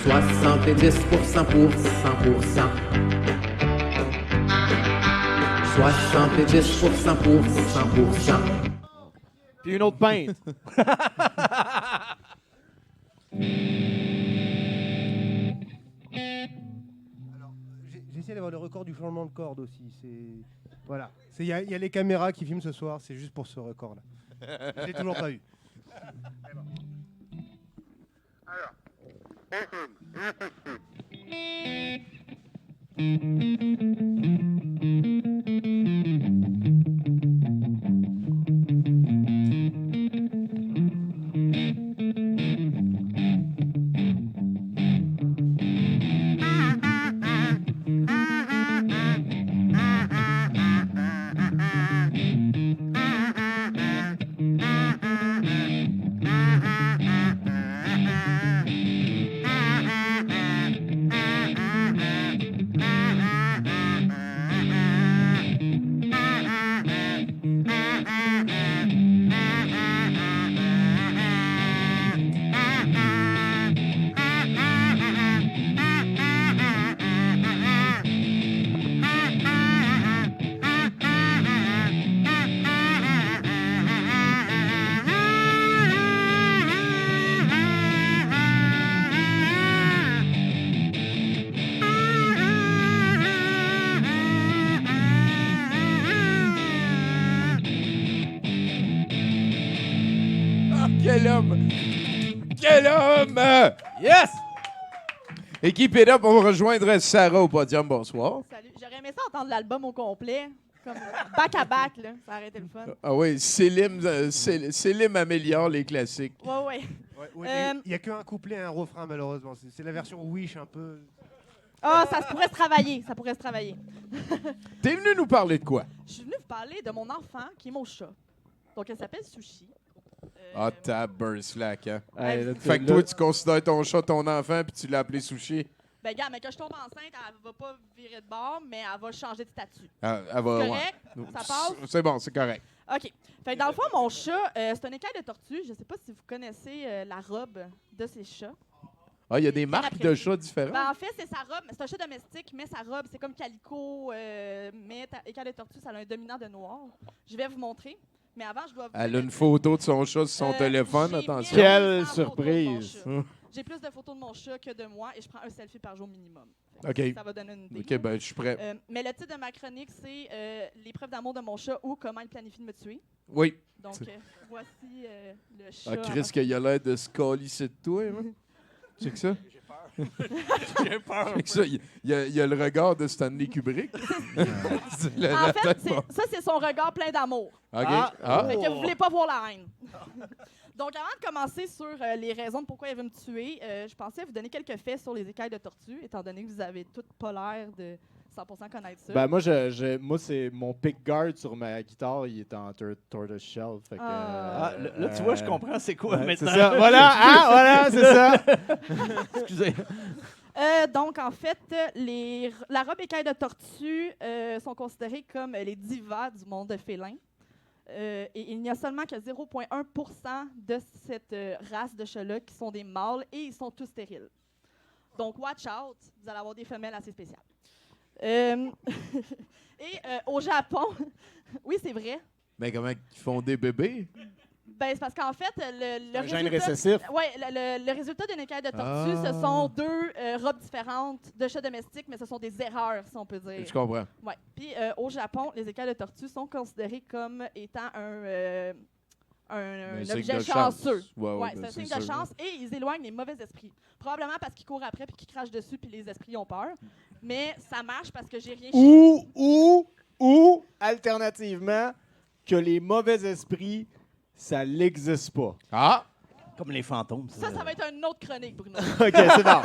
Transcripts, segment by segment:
70% pour 100%. 70% pour 100%. Puis une autre pinte. J'essaie d'avoir le record du changement de corde aussi. Voilà. Il y a les caméras qui filment ce soir, c'est juste pour ce record-là. Je l'ai toujours pas eu. Quel homme! Quel homme! Yes! Et keep it up, on va rejoindre Sarah au podium. Bonsoir. Salut. J'aurais aimé ça entendre l'album au complet. Comme back à back, là. Ça aurait été le fun. Ah oui, Célim améliore les classiques. Ouais. Il n'y a qu'un couplet et un refrain, malheureusement. C'est la version Wish un peu. Ah, ça pourrait se travailler. Ça pourrait se travailler. T'es venu nous parler de quoi? Je suis venue vous parler de mon enfant, qui est mon chat. Donc, elle s'appelle Sushi. Ah, t'as burst slack, hein? Hey, là, Fait que toi, tu considères ton chat ton enfant puis tu l'as appelé Sushi? Ben, gars, mais quand je tombe enceinte, elle va pas virer de bord, mais elle va changer de statut. Elle va, Correct? ouais. Ça passe? C'est bon, c'est correct. OK. Fait que dans le fond, mon chat, c'est un écaille de tortue. Je sais pas si vous connaissez la robe de ces chats. Ah, il y a des marques de chats différentes? Ben, en fait, c'est sa robe. C'est un chat domestique, mais sa robe, c'est comme calico, mais écaille de tortue, ça a un dominant de noir. Je vais vous montrer. Mais avant, je dois vous Elle dire a une photo de son chat sur son téléphone, j'ai attention. 1500 Quelle photos de surprise. mon chat. J'ai plus de photos de mon chat que de moi et je prends un selfie par jour minimum. Fait que OK. ça va donner une idée. OK, ben, je suis prêt. Mais le titre de ma chronique, c'est L'épreuve d'amour de mon chat ou comment il planifie de me tuer. Oui. Donc, voici le chat. Ah, Chris, qu'il a l'air de se calisser de toi, hein? C'est que ça? J'ai peur. C'est que ça, il y a le regard de Stanley Kubrick. En fait, ça, c'est son regard plein d'amour. OK. Ah. Fait que vous voulez pas voir la haine. Donc, avant de commencer sur les raisons de pourquoi elle veut me tuer, je pensais vous donner quelques faits sur les écailles de tortue, étant donné que vous avez toutes pas l'air de 100% connaître ça. Ben moi, moi c'est mon pick guard sur ma guitare, il est en tortoise shell. Fait que, Là, tu vois, je comprends c'est quoi ouais, maintenant. c'est ça. Voilà, voilà, c'est ça. Excusez. Donc, en fait, la robe écaille de tortue sont considérées comme les divas du monde félin. Et il n'y a seulement que 0,1% de cette race de chats-là qui sont des mâles et ils sont tous stériles. Donc, watch out, vous allez avoir des femelles assez spéciales. Au Japon, oui, c'est vrai. Mais comment ils font des bébés? Ben, c'est parce qu'en fait, le Un gène résultat... récessif. Oui, le résultat d'une écaille de tortue, ce sont deux robes différentes de chats domestiques, mais ce sont des erreurs, si on peut dire. Je comprends. Ouais. Puis au Japon, les écailles de tortue sont considérées comme étant un signe objet de chanceux. chance. Ouais, c'est ben, un signe c'est de sûr. chance et ils éloignent les mauvais esprits. Probablement parce qu'ils courent après puis qu'ils crachent dessus puis les esprits ont peur. Mais ça marche parce que j'ai rien Ou, alternativement, que les mauvais esprits, ça n'existe pas. Ah! Comme les fantômes. Ça va être une autre chronique, Bruno. OK, c'est bon.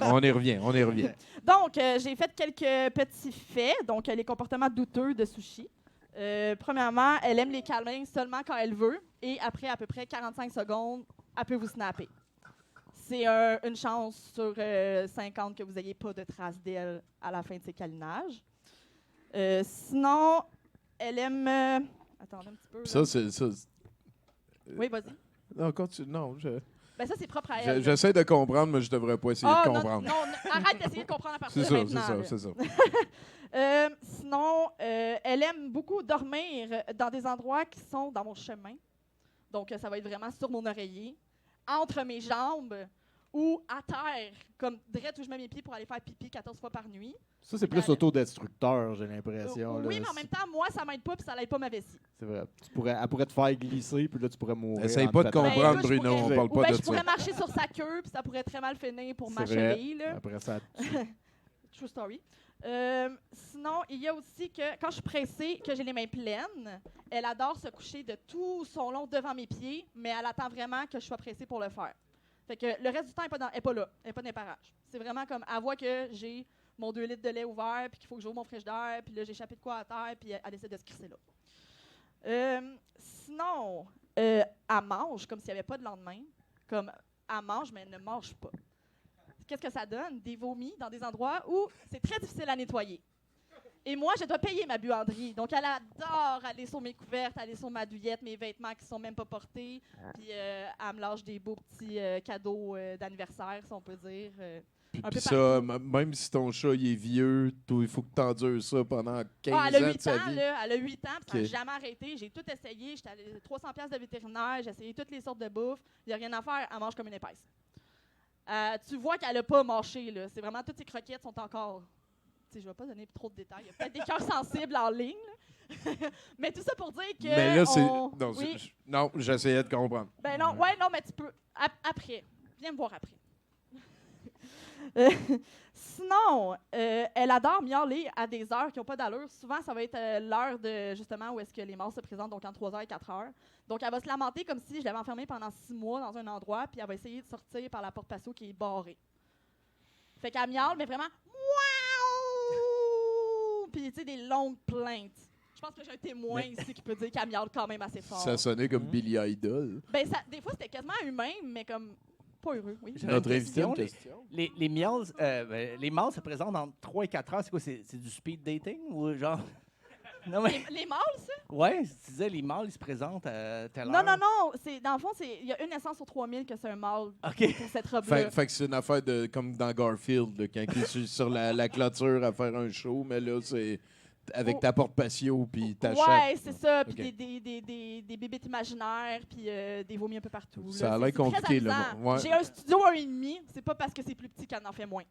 On y revient. Donc, j'ai fait quelques petits faits. Donc, les comportements douteux de Sushi. Premièrement, elle aime les câlins seulement quand elle veut. Et après à peu près 45 secondes, elle peut vous snapper. C'est une chance sur 50 que vous n'ayez pas de traces d'elle à la fin de ses câlinages. Sinon, elle aime... attendez un petit peu. Ça, c'est ça. Oui, vas-y. Non, continue. Non, Ben, Ben ça, c'est propre à elle. J'essaie de comprendre, mais je devrais pas essayer Ah, de non, comprendre. non, arrête d'essayer de comprendre à partir C'est de ça, maintenant. c'est ça, là. c'est ça. Sinon, elle aime beaucoup dormir dans des endroits qui sont dans mon chemin. Donc, ça va être vraiment sur mon oreiller, entre mes jambes ou à terre, comme direct où je mets mes pieds pour aller faire pipi 14 fois par nuit. Ça, c'est plus autodestructeur, j'ai l'impression. Oui, là. mais en même temps, moi, ça m'aide pas puis ça l'aide pas ma vessie. C'est vrai. Elle pourrait te faire glisser, puis là, tu pourrais mourir. Essaye en pas de te battant. comprendre, Ben, là, je Bruno, on pourrais- parle Ou pas bien de je pourrais ça. marcher sur sa queue puis ça pourrait très mal finir pour ma C'est vrai. cheville. Là. Après ça, True story. Sinon, il y a aussi que quand je suis pressée, que j'ai les mains pleines, elle adore se coucher de tout son long devant mes pieds, mais elle attend vraiment que je sois pressée pour le faire. Fait que le reste du temps, elle n'est pas là. Elle n'est pas dans les parages. C'est vraiment comme, elle voit que j'ai mon 2 litres de lait ouvert, puis qu'il faut que j'ouvre mon frigidaire, puis là, j'ai échappé de quoi à terre, puis elle essaie de se crisser là. Sinon, elle mange comme s'il n'y avait pas de lendemain. Comme, elle mange, mais elle ne mange pas. Qu'est-ce que ça donne? Des vomis dans des endroits où c'est très difficile à nettoyer. Et moi, je dois payer ma buanderie. Donc, elle adore aller sur mes couvertes, aller sur ma douillette, mes vêtements qui ne sont même pas portés. Puis, elle me lâche des beaux petits cadeaux d'anniversaire, si on peut dire. Puis, un puis peu ça, même si ton chat il est vieux, toi, il faut que tu endures ça pendant 15 elle a ans 8 de sa ans, vie. là. Elle a 8 ans, puis ça n'a Ok. jamais arrêté. J'ai tout essayé. J'étais allée 300$ de vétérinaire. J'ai essayé toutes les sortes de bouffe. Il n'y a rien à faire. Elle mange comme une épaisse. Tu vois qu'elle n'a pas mâché, là. C'est vraiment toutes ses croquettes sont encore. Je ne vais pas donner trop de détails. Il y a peut-être des cœurs sensibles en ligne. Là. Mais tout ça pour dire que. Mais là, c'est. on- Non, oui. non, j'essayais de comprendre. Ben non, ouais, non, mais tu peux. Après. Viens me voir après. Sinon, elle adore miauler à des heures qui n'ont pas d'allure. Souvent, ça va être l'heure de justement où est-ce que les morts se présentent, donc entre 3h et 4h. Donc, elle va se lamenter comme si je l'avais enfermée pendant 6 mois dans un endroit, puis elle va essayer de sortir par la porte patio qui est barrée. Fait qu'elle miaule, mais vraiment. Miaou! Puis, tu sais, des longues plaintes. Je pense que j'ai un témoin ici qui peut dire qu'elle miaule quand même assez fort. Ça sonnait comme Billy Idol. Ben, des fois, c'était quasiment humain, mais comme pas heureux, oui. J'avais Notre une invité a une question. question. Les meals, les mâles se présentent entre 3 et 4 heures. C'est quoi? C'est du speed dating ou genre. Non, mais. Les mâles, ça? Ouais, tu disais, les mâles, ils se présentent à telle Non, heure. non, non. Dans le fond, il y a une naissance sur 3000 que c'est un mâle OK. pour cette robe-là. Fait que c'est une affaire de comme dans Garfield, là, quand il est sur la clôture à faire un show, mais là, c'est avec ta porte patio puis ta chatte. Ouais, c'est ça. Puis Ok. des bébites imaginaires, puis des vomis un peu partout. là. Ça a C'est- l'air c'est très compliqué, là. amusant. Ouais. J'ai un studio 1,5. C'est pas parce que c'est plus petit qu'elle en fait moins.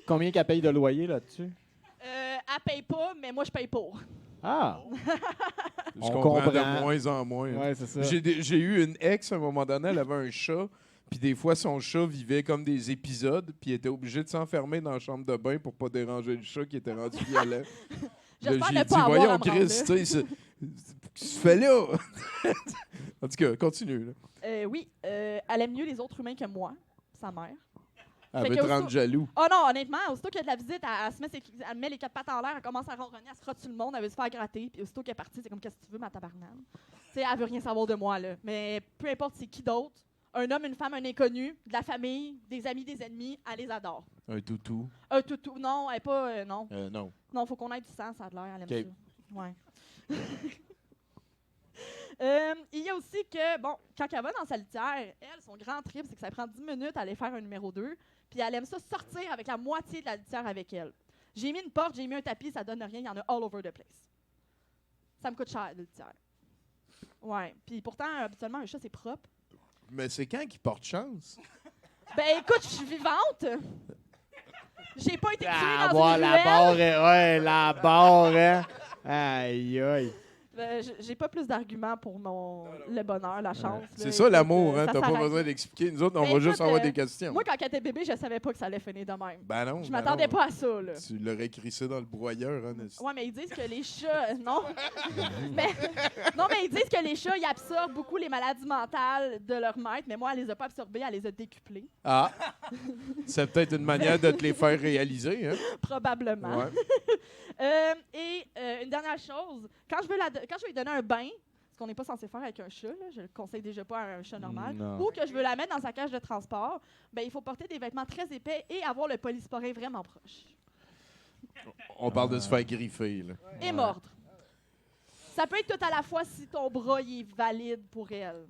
Combien qu'elle paye de loyer là-dessus? Elle paye pas, mais moi, je paye pour. Ah! Je On comprends comprend. de moins en moins. Ouais, c'est ça. J'ai eu une ex, à un moment donné, elle avait un chat, puis des fois, son chat vivait comme des épisodes, puis il était obligé de s'enfermer dans la chambre de bain pour pas déranger le chat qui était rendu violent. J'espère J'ai ne dit, pas avoir à voyons, me rendre Chris, là. tu sais, qu'est-ce que tu fais là? En tout cas, continue. Là. Oui, elle aime mieux les autres humains que moi, sa mère. Elle Fait veut que te rendre aussitôt- jaloux. Oh non, honnêtement, aussitôt qu'il y a de la visite, elle met les 4 pattes en l'air, elle commence à ronronner, elle se frotte sur le monde, elle veut se faire gratter, puis aussitôt qu'elle est partie, c'est comme qu'est-ce que tu veux, ma tabarnane. Tu sais, elle veut rien savoir de moi, là. Mais peu importe c'est qui d'autre, un homme, une femme, un inconnu, de la famille, des amis, des ennemis, elle les adore. Un toutou. Un toutou, non, elle est pas, non. Non. Non, faut qu'on ait du sang, ça a de l'air, elle aime Ok. ça. Ouais. Il y a aussi que, bon, quand elle va dans sa litière, elle, son grand trip, c'est que ça prend 10 minutes à aller faire un numéro 2, puis elle aime ça sortir avec la moitié de la litière avec elle. J'ai mis une porte, j'ai mis un tapis, ça donne rien, il y en a all over the place. Ça me coûte cher, la litière. Ouais, puis pourtant, habituellement, un chat, c'est propre. Mais c'est quand qu'il porte chance? Ben écoute, je suis vivante! J'ai pas été tuée Ah, dans bon, une la ruelle. barre, ouais, la barre, hein? Aïe, aïe. J'ai pas plus d'arguments pour le bonheur, la chance. là. C'est ça Écoute, l'amour, hein? ça T'as pas s'arrête. besoin d'expliquer. Nous autres, on Ben, va juste écoute, avoir des questions. Moi, quand elle était bébé, je savais pas que ça allait finir de même. Ben non. Je ben m'attendais non. pas à ça, là. Tu l'aurais crissé dans le broyeur, hein? esti. Ouais, mais ils disent que les chats. Non. mais, non, mais ils disent que les chats, ils absorbent beaucoup les maladies mentales de leur maître, mais moi, elle les a pas absorbées, elle les a décuplées. Ah! C'est peut-être une manière de te les faire réaliser, hein? Probablement. Ouais. Une dernière chose, quand je veux lui donner un bain, ce qu'on n'est pas censé faire avec un chat, là, je le conseille déjà pas à un chat normal, Non. ou que je veux la mettre dans sa cage de transport, ben, il faut porter des vêtements très épais et avoir le polysporin vraiment proche. On parle de se faire griffer, là. Et mordre. Ça peut être tout à la fois si ton bras il est valide pour elle.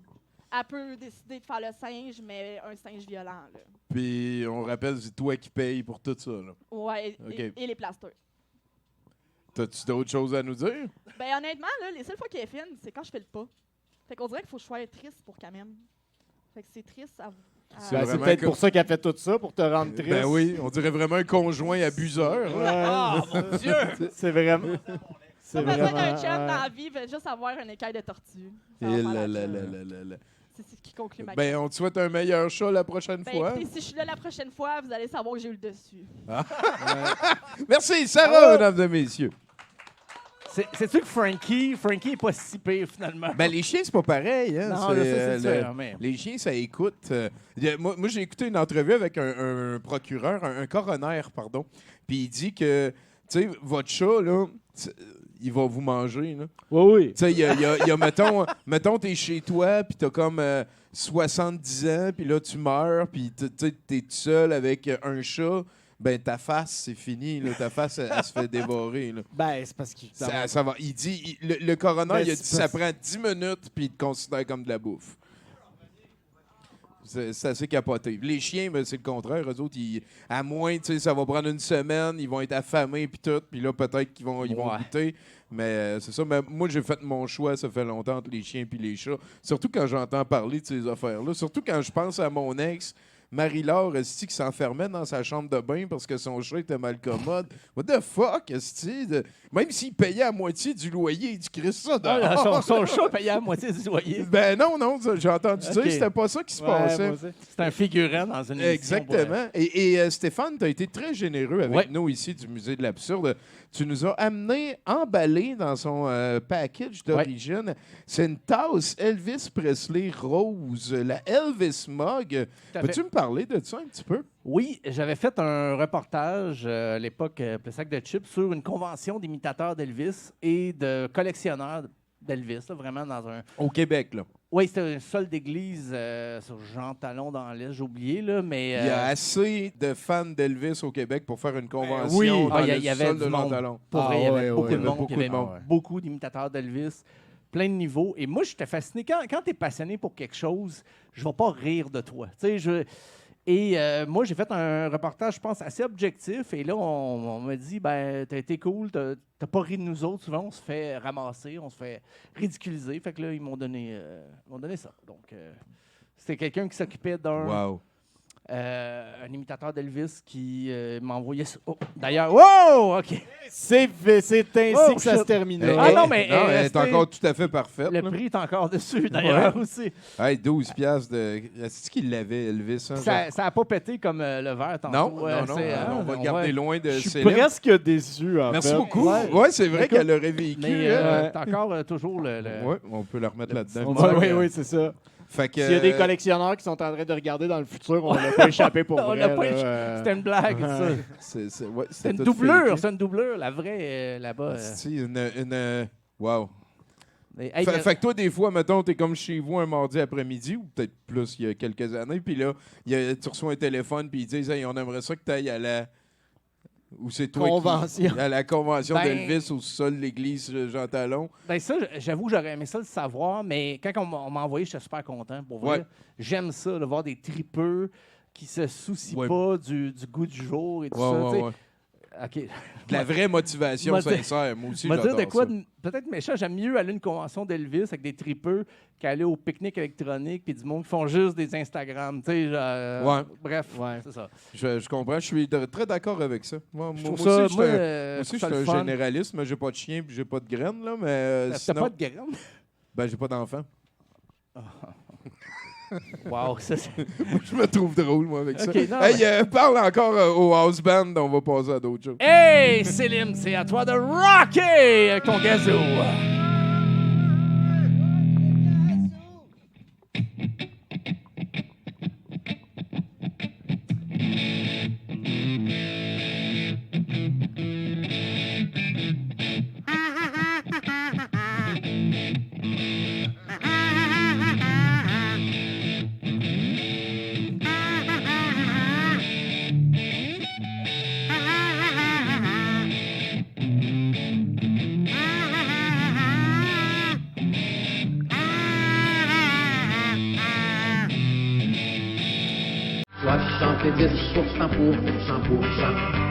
elle peut décider de faire le singe, mais un singe violent. Là. Puis on rappelle, c'est toi qui payes pour tout ça. Là. Ouais, OK. et les plasters. T'as-tu d'autres choses à nous dire? Ben honnêtement, là, les seules fois qu'elle est fine, c'est quand je fais le pas. Fait qu'on dirait qu'il faut que je sois triste pour qu'elle m'aime. Fait que c'est triste à... C'est Ben, c'est vraiment peut-être que- pour ça qu'elle fait tout ça, pour te rendre triste. Ben oui, on dirait vraiment un conjoint abuseur. Ouais. là. Ah, mon Dieu! C'est vraiment. C'est Pas besoin vraiment. d'un chum dans la vie, veut juste avoir un écaille de tortue. Ça va Et faire là, la là, job. là, là, là. C'est ce qui conclut ma Ben, on te souhaite un meilleur chat la prochaine Ben, fois. écoutez, si je suis là la prochaine fois, vous allez savoir que j'ai eu le dessus. Merci, Sarah, mesdames et messieurs. Sais-tu que Frankie est pas si pire, finalement? Ben, les chiens, c'est pas pareil. Hein? non, je sais, c'est le- sûr, mais... Les chiens, ça écoute. Moi, j'ai écouté une entrevue avec un procureur, un coroner, pardon. Puis il dit que, tu sais, votre chat, là, il va vous manger. Là. Oui, oui. Tu sais, il y a mettons, t'es chez toi, puis t'as comme 70 ans, puis là, tu meurs, puis t'es tout seul avec un chat. Ben, ta face, c'est fini. Là. Ta face, elle se fait dévorer. Là. Ben, c'est parce qu'il. Ça va. Il dit, le coroner, Ben, il a c'est dit ça parce- prend 10 minutes, puis il te considère comme de la bouffe. C'est assez capoté. Les chiens, ben, c'est le contraire. Eux autres, à moins, tu sais, ça va prendre une semaine, ils vont être affamés, puis tout, puis là, peut-être qu'ils vont, ils vont Ouais. goûter. Mais c'est ça. Mais moi, j'ai fait mon choix, ça fait longtemps, entre les chiens et les chats. Surtout quand j'entends parler de ces affaires-là. Surtout quand je pense à mon ex. Marie-Laure, esti, qui s'enfermait dans sa chambre de bain parce que son chat était mal commode. What the fuck, esti? Même s'il payait à moitié du loyer, il dit Christ ça Ah, dehors. son chat payait à moitié du loyer. Ben non, j'ai entendu dire Ok. que c'était pas ça qui se Ouais, passait. moi aussi. C'est un figurant dans une émission. Exactement. Et Stéphane, tu as été très généreux avec Ouais. nous ici du Musée de l'Absurde. Tu nous as amené emballé dans son package d'origine. C'est une tasse Elvis Presley rose, la Elvis Mug. Peux-tu me parler de ça un petit peu? Oui, j'avais fait un reportage à l'époque, le sac de chips, sur une convention d'imitateurs d'Elvis et de collectionneurs d'Elvis, là, vraiment dans un... Au Québec, là. Oui, c'était un sol d'église sur Jean Talon dans l'Est, j'ai oublié, là, mais... Il y a assez de fans d'Elvis au Québec pour faire une convention oui. dans Ah, il le y avait sol du de Jean monde. Talon. Pour vrai, Ah, il y avait ouais, beaucoup ouais, de il y avait monde, beaucoup il y avait de monde. beaucoup d'imitateurs d'Elvis, plein de niveaux. Et moi, j'étais fasciné. Quand tu es passionné pour quelque chose, je ne vais pas rire de toi. Tu sais, moi, j'ai fait un reportage, je pense, assez objectif. Et là, on m'a dit, ben, t'as été cool, t'as pas ri de nous autres. Souvent, on se fait ramasser, on se fait ridiculiser. Fait que là, ils m'ont donné ça. Donc, c'était quelqu'un qui s'occupait d'un... Wow. un imitateur d'Elvis qui m'a envoyé ça. Oh, d'ailleurs, wow! OK. C'est ainsi Oh, que ça shit. se terminait. Ah non, mais, elle est c'était- encore tout à fait parfaite. Le là. prix est encore dessus, d'ailleurs, aussi. Hey, 12 piastres de... Est-ce qu'il l'avait, Elvis? Hein, genre? Ça n'a pas pété comme le verre tantôt. Non, non, c'est, on va le ouais. garder loin de Je suis Céline. presque déçu, en Merci fait. beaucoup. Ouais. Ouais, c'est vrai Écoute, qu'elle aurait vécu. Mais hein. t'as encore toujours le... Ouais, on peut la remettre là-dedans. petit- Oui, oui, c'est ça. Fait que, S'il y a des collectionneurs qui sont en train de regarder dans le futur, on l'a pas échappé pour On vrai. l'a pas là, échappé. C'était une blague, ça. ouais, C'est une tout doublure, faké. c'est une doublure. La vraie, là-bas. C'est wow. Mais, hey, Fait que toi, des fois, mettons, t'es comme chez vous un mardi après-midi, ou peut-être plus il y a quelques années, puis là, tu reçois un téléphone, puis ils disent, hey, on aimerait ça que tu ailles à la. Ou c'est toi Convention. à la convention Ben- d'Elvis au sol de l'église Jean Talon. Ben ça, j'avoue, j'aurais aimé ça le savoir, mais quand on m'a envoyé, j'étais super content. Pour vrai, Ouais. j'aime ça, de voir des tripeux qui se soucient Ouais. pas du goût du jour et tout Ouais, ça. ouais, tu sais. ouais. OK. De la vraie motivation M'a dit- sincère. Moi aussi, Je vais dire j'adore de quoi, ça. peut-être méchant, j'aime mieux aller à une convention d'Elvis avec des tripeux qu'aller au pique-nique électronique puis du monde qui font juste des Instagram. Tu sais, Ouais. Bref, Ouais. c'est ça. Je comprends. Je suis très d'accord avec ça. Moi, Je moi trouve aussi, ça, je suis moi, un- je moi aussi, trouve je ça suis le un fun. généraliste, mais j'ai pas de chien puis j'ai pas de graines, là, mais T'as sinon, pas de graine? ben, j'ai pas d'enfant. Wow, ça, c'est... Je me trouve drôle, moi, avec ça. Ok, non, Hey, parle encore au house band, on va passer à d'autres choses. Hey, Céline, c'est à toi de rocker avec ton gazou. 70% pour cent.